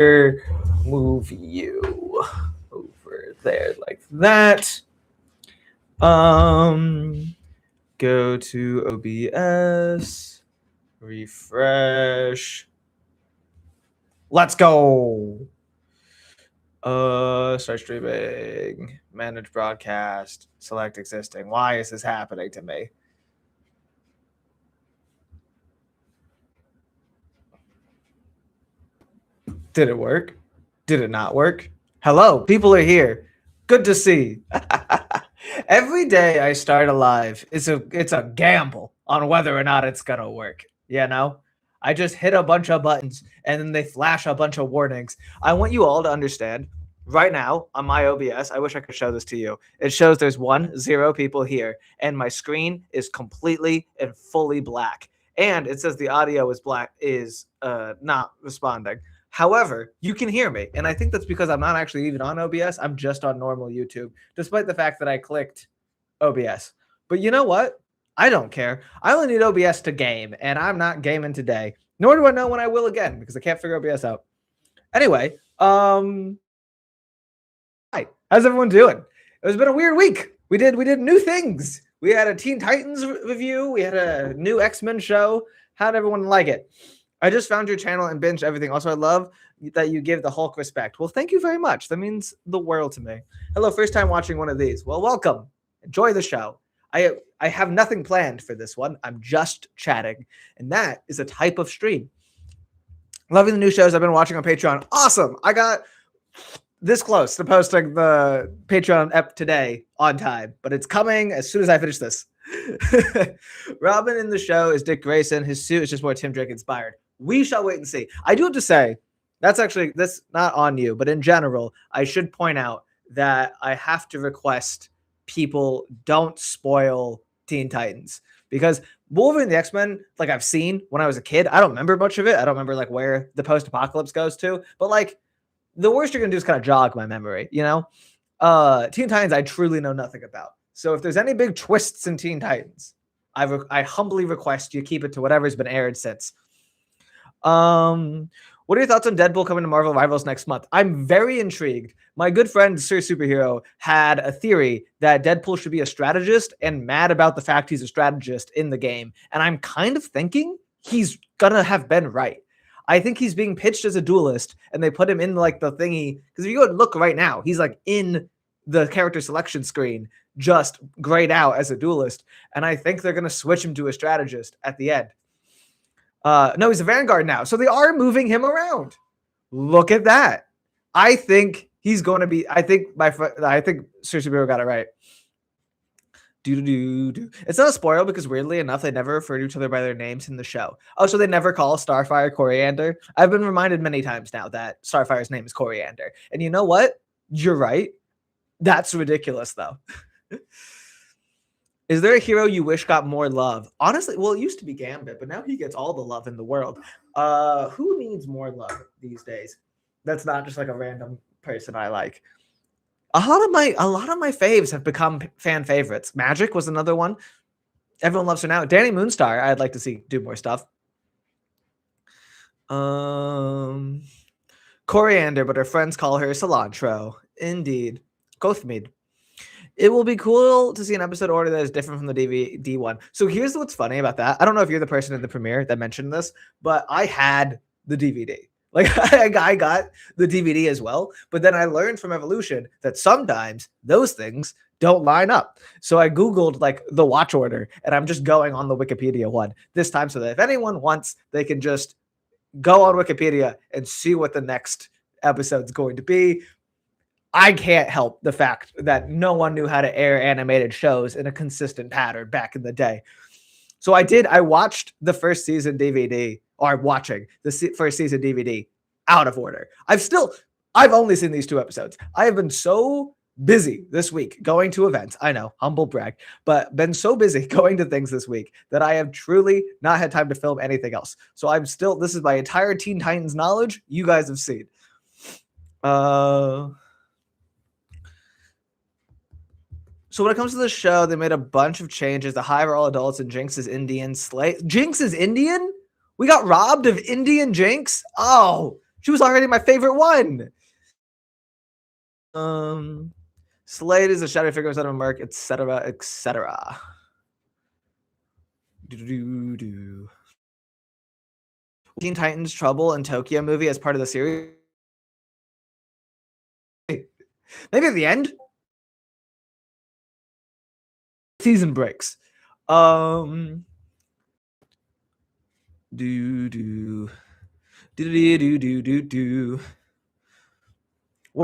Move you over there like that. Go to OBS, refresh. Let's go. Start streaming, manage broadcast, select existing. Why is this happening to me? Did it work? Did it not work? Hello, people are here. Good to see. Every day I start a live, it's a gamble on whether or not it's gonna work. You know, I just hit a bunch of buttons and then they flash a bunch of warnings. I want you all to understand. Right now on my OBS, I wish I could show this to you. It shows there's 0 people here, and my screen is completely and fully black. And it says the audio is black, is not responding. However, you can hear me, and I think that's because I'm not actually even on OBS. I'm just on normal YouTube, despite the fact that I clicked OBS. But you know what? I don't care. I only need OBS to game, and I'm not gaming today. Nor do I know when I will again, because I can't figure OBS out. Anyway, hi. How's everyone doing? It's been a weird week. We did new things. We had a Teen Titans review. We had a new X-Men show. How'd everyone like it? I just found your channel and binged everything. Also, I love that you give the Hulk respect. Well, thank you very much. That means the world to me. Hello, first time watching one of these. Well, welcome. Enjoy the show. I have nothing planned for this one. I'm just chatting, and that is a type of stream. Loving the new shows I've been watching on Patreon. Awesome. I got this close to posting the Patreon ep today on time, but it's coming as soon as I finish this. Robin in the show is Dick Grayson. His suit is just more Tim Drake inspired. We shall wait and see. I do have to say, that's actually, this not on you, but in general, I should point out that I have to request people don't spoil Teen Titans, because Wolverine the X-Men, like I've seen when I was a kid. I don't remember much of it. I don't remember like where the post-apocalypse goes to, but like the worst you're gonna do is kind of jog my memory, you know? Teen Titans, I truly know nothing about. So if there's any big twists in Teen Titans, I humbly request you keep it to whatever's been aired since. What are your thoughts on Deadpool coming to Marvel Rivals next month? I'm very intrigued. My good friend Sir Superhero had a theory that Deadpool should be a strategist and mad about the fact he's a strategist in the game. And I'm kind of thinking he's gonna have been right. I think he's being pitched as a duelist, and they put him in like the thingy. Because if you go and look right now, he's like in the character selection screen, just grayed out as a duelist. And I think they're gonna switch him to a strategist at the end. No, he's a Vanguard now. So they are moving him around. Look at that. I think he's going to be, I think Sir Superhero got it right. It's not a spoil because weirdly enough, they never refer to each other by their names in the show. Oh, so they never call Starfire Coriander. I've been reminded many times now that Starfire's name is Coriander. And you know what? You're right. That's ridiculous though. Is there a hero you wish got more love? Honestly, well, it used to be Gambit, but now he gets all the love in the world. Who needs more love these days? That's not just like a random person I like. A lot of my faves have become fan favorites. Magic was another one. Everyone loves her now. Danny Moonstar, I'd like to see do more stuff. Coriander, but her friends call her cilantro. Indeed. Gothmead. It will be cool to see an episode order that is different from the DVD one. So here's what's funny about that. I don't know if you're the person in the premiere that mentioned this, but I had the DVD. Like I got the DVD as well, but then I learned from Evolution that sometimes those things don't line up. So I Googled like the watch order, and I'm just going on the Wikipedia one this time so that if anyone wants, they can just go on Wikipedia and see what the next episode's going to be. I can't help the fact that no one knew how to air animated shows in a consistent pattern back in the day. So I watched the first season DVD, or watching the first season DVD out of order. I've only seen these 2 episodes. I have been so busy this week going to events. I know, humble brag, but been so busy going to things this week that I have truly not had time to film anything else. So this is my entire Teen Titans knowledge you guys have seen. So when it comes to the show, they made a bunch of changes. The Hive are all adults, and Jinx is Indian. Jinx is Indian? We got robbed of Indian Jinx? Oh, She was already my favorite one. Slade is a shadow figure instead of a merc, etc., etc. Teen Titans Trouble in Tokyo movie as part of the series. Maybe at the end. Season breaks. What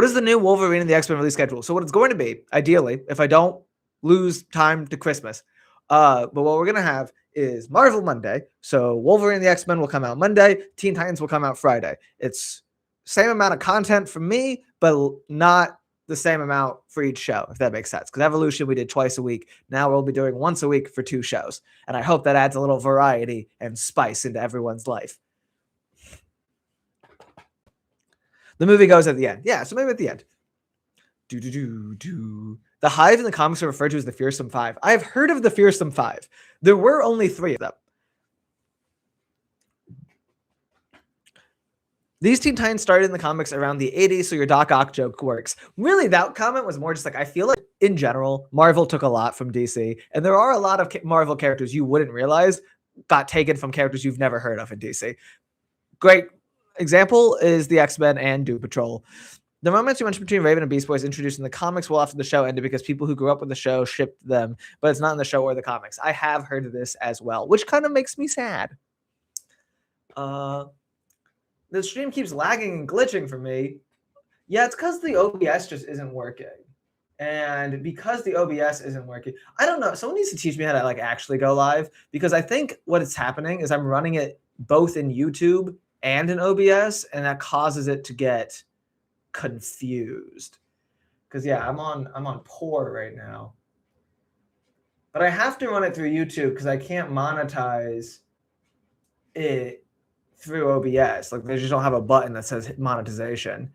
is the new Wolverine in the X-Men release schedule? So what it's going to be, ideally, if I don't lose time to Christmas, but what we're gonna have is Marvel Monday. So Wolverine and the X-Men will come out Monday. Teen Titans will come out Friday. It's same amount of content from me, but not the same amount for each show, if that makes sense. Because Evolution we did twice a week. Now we'll be doing once a week for 2 shows. And I hope that adds a little variety and spice into everyone's life. The movie goes at the end. Yeah, so maybe at the end. The Hive in the comics are referred to as the Fearsome Five. I've heard of the Fearsome Five. There were only 3 of them. These Teen Titans started in the comics around the 80s, so your Doc Ock joke works. Really, that comment was more just like, I feel like, in general, Marvel took a lot from DC, and there are a lot of Marvel characters you wouldn't realize got taken from characters you've never heard of in DC. Great example is the X-Men and Doom Patrol. The romance you mentioned between Raven and Beast Boy is introduced in the comics well after the show ended because people who grew up with the show shipped them, but it's not in the show or the comics. I have heard of this as well, which kind of makes me sad. The stream keeps lagging and glitching for me. Yeah, it's because the OBS just isn't working. And because the OBS isn't working, I don't know. Someone needs to teach me how to like actually go live, because I think what is happening is I'm running it both in YouTube and in OBS, and that causes it to get confused. Because yeah, I'm on poor right now. But I have to run it through YouTube because I can't monetize it through OBS. Like they just don't have a button that says monetization.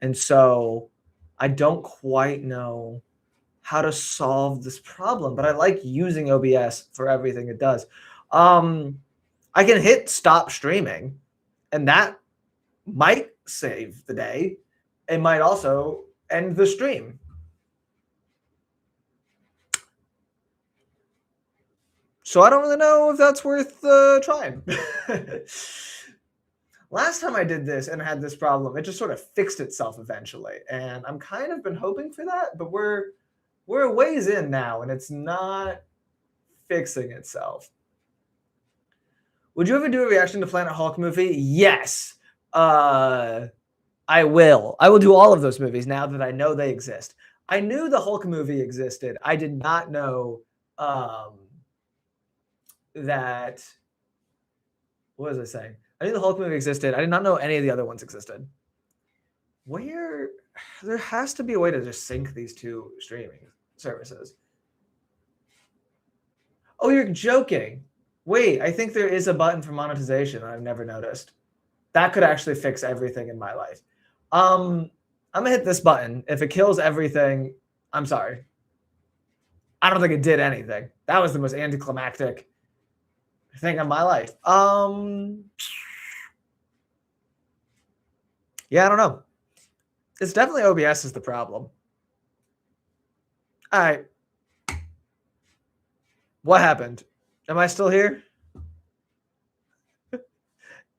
And so I don't quite know how to solve this problem, but I like using OBS for everything it does. I can hit stop streaming, and that might save the day. It might also end the stream. So I don't really know if that's worth trying. Last time I did this and had this problem, it just sort of fixed itself eventually. And I'm kind of been hoping for that, but we're a ways in now and it's not fixing itself. Would you ever do a reaction to Planet Hulk movie? Yes. I will. I will do all of those movies now that I know they exist. I knew the Hulk movie existed. I did not know that. What was I saying? I knew the Hulk movie existed. I did not know any of the other ones existed. Where there has to be a way to just sync these 2 streaming services. Oh, you're joking. Wait, I think there is a button for monetization I've never noticed. That could actually fix everything in my life. I'm gonna hit this button. If it kills everything, I'm sorry. I don't think it did anything. That was the most anticlimactic thing of my life. Yeah, I don't know. It's definitely OBS is the problem. All right. What happened? Am I still here?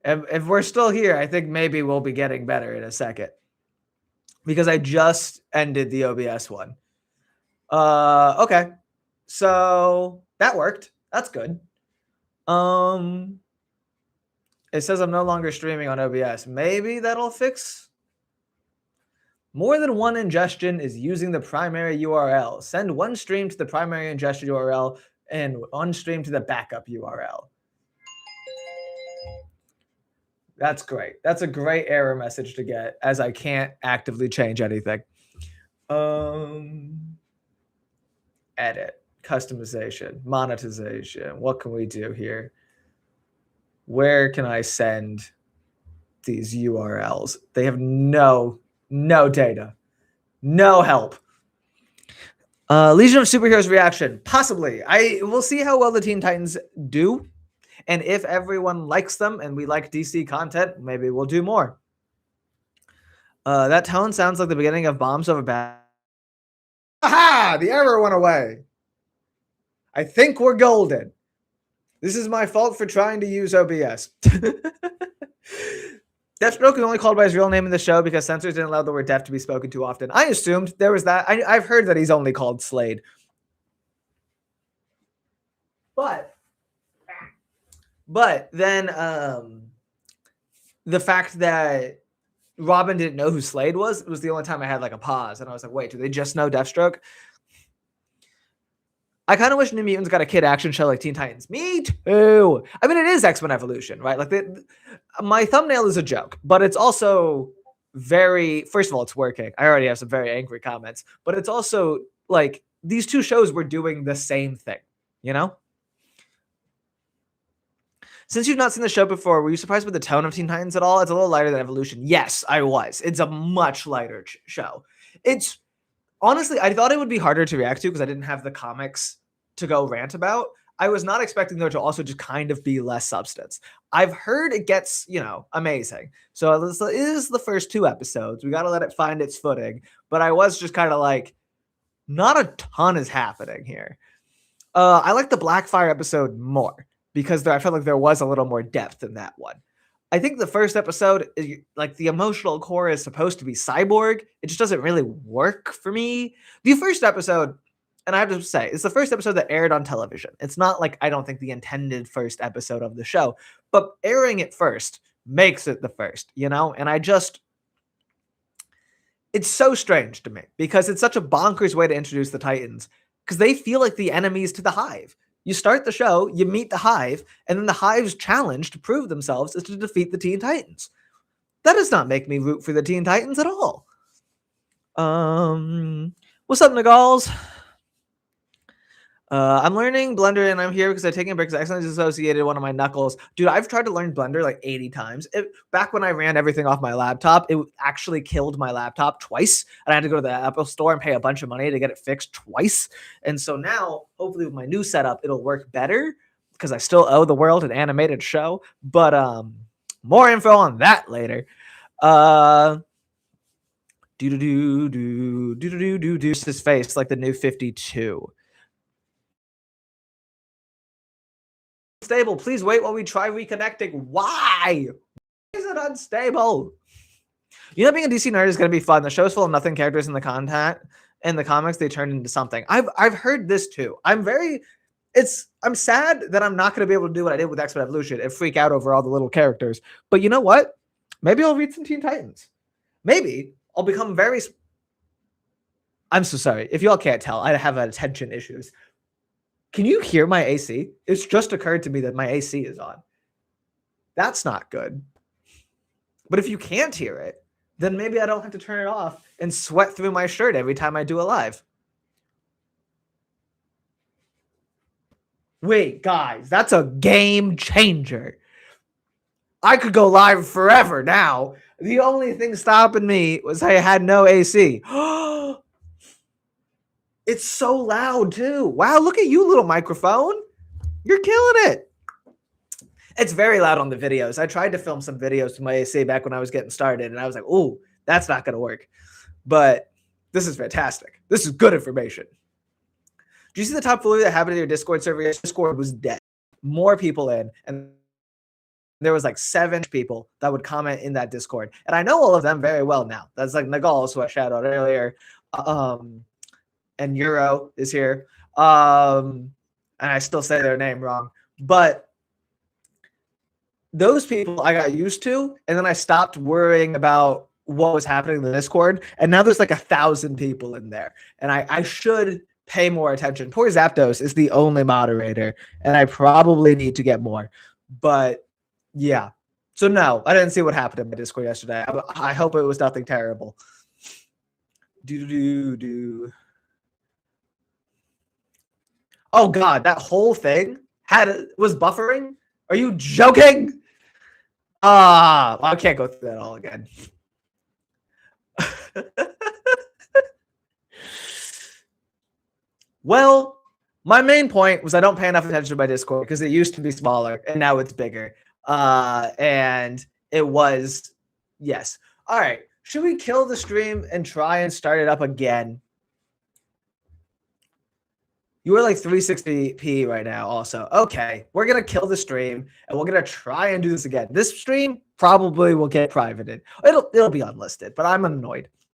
If we're still here, I think maybe we'll be getting better in a second. Because I just ended the OBS one. Okay. So that worked. That's good. It says I'm no longer streaming on OBS. Maybe that'll fix. More than one ingestion is using the primary URL. Send one stream to the primary ingestion URL and one stream to the backup URL. That's great. That's a great error message to get, as I can't actively change anything. Edit, customization, monetization. What can we do here? Where can I send these URLs? They have no data, no help. Legion of Superheroes reaction, possibly. I will see how well the Teen Titans do. And if everyone likes them and we like DC content, maybe we'll do more. That tone sounds like the beginning of Bombs Over Bad. Aha! The error went away. I think we're golden. This is my fault for trying to use OBS. Deathstroke is only called by his real name in the show because censors didn't allow the word deaf to be spoken too often. I assumed there was that. I've heard that he's only called Slade. But then the fact that Robin didn't know who Slade was the only time I had like a pause. And I was like, wait, do they just know Deathstroke? I kind of wish New Mutants got a kid action show like Teen Titans. Me too. I mean, it is X-Men Evolution, right? Like, my thumbnail is a joke, but it's also very, first of all, it's working. I already have some very angry comments, but it's also like these two shows were doing the same thing, you know? Since you've not seen the show before, were you surprised with the tone of Teen Titans at all? It's a little lighter than Evolution. Yes, I was. It's a much lighter show. It's, honestly, I thought it would be harder to react to because I didn't have the comics to go rant about. I was not expecting there to also just kind of be less substance. I've heard it gets, you know, amazing. So it is the first 2 episodes. We got to let it find its footing. But I was just kind of like, not a ton is happening here. I like the Blackfire episode more because I felt like there was a little more depth in that one. I think the first episode, like the emotional core is supposed to be Cyborg. It just doesn't really work for me. The first episode, and I have to say, it's the first episode that aired on television. It's not like I don't think the intended first episode of the show, but airing it first makes it the first, you know? And it's so strange to me because it's such a bonkers way to introduce the Titans because they feel like the enemies to the Hive. You start the show, you meet the Hive, and then the Hive's challenge to prove themselves is to defeat the Teen Titans. That does not make me root for the Teen Titans at all. What's up, Nagals? I'm learning Blender and I'm here because I'm taking a break because I accidentally disassociated one of my knuckles. Dude, I've tried to learn Blender like 80 times. Back when I ran everything off my laptop, it actually killed my laptop twice. And I had to go to the Apple store and pay a bunch of money to get it fixed twice. And so now, hopefully with my new setup, it'll work better because I still owe the world an animated show. But more info on that later. His face like the new 52. Unstable. Please wait while we try reconnecting. Why? Why is it unstable? You know, being a DC nerd is going to be fun. The show's full of nothing characters in the content. In the comics, they turned into something. I've heard this too. I'm sad that I'm not going to be able to do what I did with X-Men Evolution and freak out over all the little characters. But you know what? Maybe I'll read some Teen Titans. Maybe I'll become very... I'm so sorry. If y'all can't tell, I have attention issues. Can you hear my AC? It's just occurred to me that my AC is on. That's not good. But if you can't hear it, then maybe I don't have to turn it off and sweat through my shirt every time I do a live. Wait, guys, that's a game changer. I could go live forever now. The only thing stopping me was I had no AC. It's so loud too. Wow, look at you, little microphone. You're killing it. It's very loud on the videos. I tried to film some videos with my AC back when I was getting started, and I was like, "Ooh, that's not going to work." But this is fantastic. This is good information. Do you see the top folder that happened in your Discord server? Your Discord was dead. More people in, and there was like 7 people that would comment in that Discord. And I know all of them very well now. That's like Nagal, who I shouted out earlier. And Euro is here. And I still say their name wrong. But those people I got used to, and then I stopped worrying about what was happening in the Discord. And now there's like 1,000 people in there. And I should pay more attention. Poor Zapdos is the only moderator, and I probably need to get more. But yeah. So no, I didn't see what happened in my Discord yesterday. I hope it was nothing terrible. Oh God, that whole thing was buffering? Are you joking? Well, I can't go through that all again. Well, my main point was I don't pay enough attention to my Discord because it used to be smaller and now it's bigger. And it was, yes. All right. Should we kill the stream and try and start it up again? You are like 360p right now also. Okay, we're going to kill the stream and we're going to try and do this again. This stream probably will get privated. It'll be unlisted, but I'm annoyed.